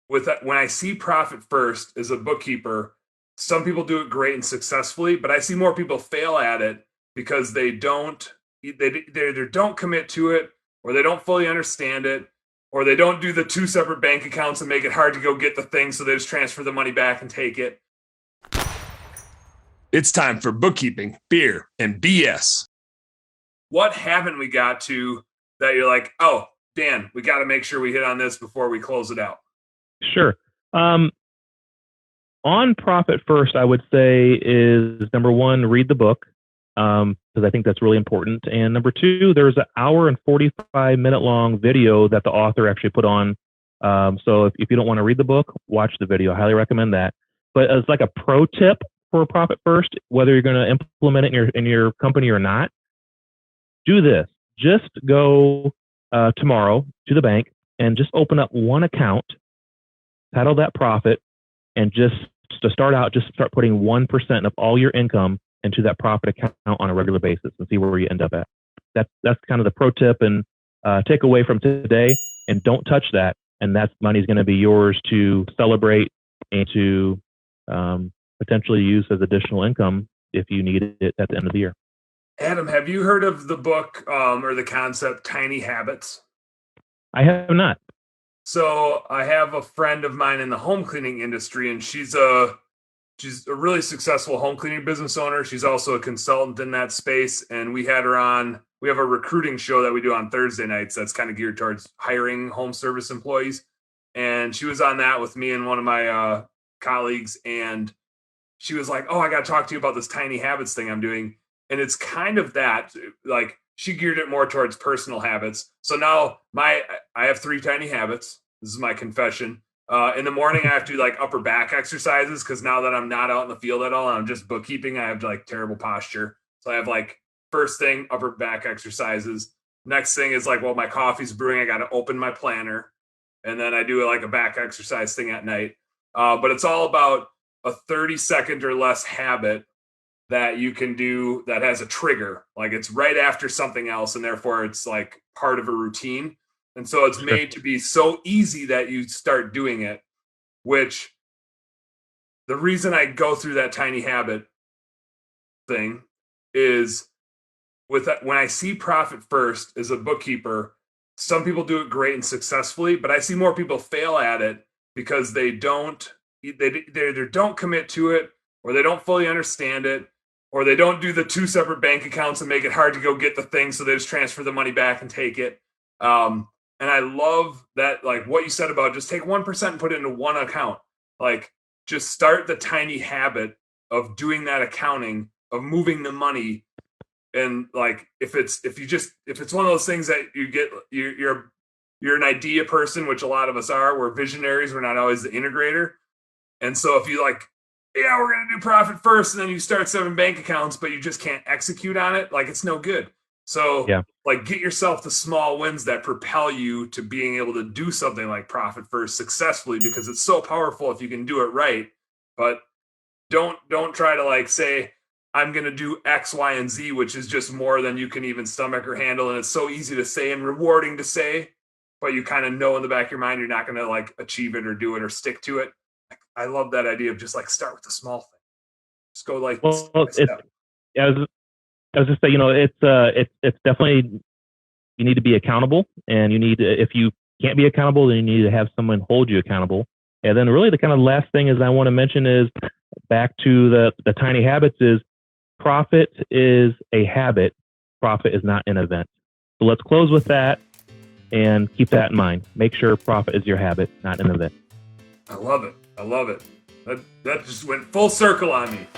with that, when I see profit first as a bookkeeper, some people do it great and successfully, but I see more people fail at it because they either don't commit to it, or they don't fully understand it, or they don't do the two separate bank accounts and make it hard to go get the thing, so they just transfer the money back and take it. It's time for bookkeeping, beer, and BS. What haven't we got to that you're like, oh, Dan, we got to make sure we hit on this before we close it out? Sure. On profit first, I would say is number one, read the book, because I think that's really important. And number two, there's an hour and 45-minute long video that the author actually put on. So if you don't want to read the book, watch the video. I highly recommend that. But as like a pro tip for profit first, whether you're going to implement it in your company or not, do this. Just go tomorrow to the bank and just open up one account, title that profit, and just to start out, just start putting 1% of all your income into that profit account on a regular basis and see where you end up at. That's kind of the pro tip and takeaway from today. And don't touch that. And that money is going to be yours to celebrate and to potentially use as additional income if you need it at the end of the year. Adam, have you heard of the book or the concept Tiny Habits? I have not. So I have a friend of mine in the home cleaning industry, and she's a really successful home cleaning business owner. She's also a consultant in that space, and we had her on. We have a recruiting show that we do on Thursday nights that's kind of geared towards hiring home service employees. And she was on that with me and one of my colleagues, and she was like, oh, I got to talk to you about this Tiny Habits thing I'm doing. And it's kind of that, like, she geared it more towards personal habits. So now I have 3 tiny habits. This is my confession. In the morning, I have to do like upper back exercises because now that I'm not out in the field at all, and I'm just bookkeeping, I have like terrible posture. So I have like first thing, upper back exercises. Next thing is like, well, my coffee's brewing. I got to open my planner. And then I do like a back exercise thing at night. But it's all about a 30-second or less habit that you can do that has a trigger, like it's right after something else, and therefore it's like part of a routine. And so it's made to be so easy that you start doing it, which the reason I go through that tiny habit thing is with that, when I see profit first as a bookkeeper, some people do it great and successfully, but I see more people fail at it because they either don't commit to it, or they don't fully understand it, or they don't do the two separate bank accounts and make it hard to go get the thing, so they just transfer the money back and take it. And I love that, like what you said about just take 1% and put it into one account. Like just start the tiny habit of doing that accounting, of moving the money. And like if it's one of those things that you get, you're an idea person, which a lot of us are. We're visionaries. We're not always the integrator. And so if you like, yeah, we're going to do profit first, and then you start 7 bank accounts, but you just can't execute on it, like it's no good. So like get yourself the small wins that propel you to being able to do something like profit first successfully, because it's so powerful if you can do it right. But don't try to like say, I'm going to do X, Y, and Z, which is just more than you can even stomach or handle. And it's so easy to say and rewarding to say, but you kind of know in the back of your mind, you're not going to like achieve it or do it or stick to it. I love that idea of just like start with the small thing. Just go like. Well, I was just saying, it's definitely, you need to be accountable, and you need to, if you can't be accountable, then you need to have someone hold you accountable. And then really the kind of last thing is I want to mention is back to the tiny habits is profit is a habit. Profit is not an event. So let's close with that and keep that in mind. Make sure profit is your habit, not an event. I love it. That just went full circle on me.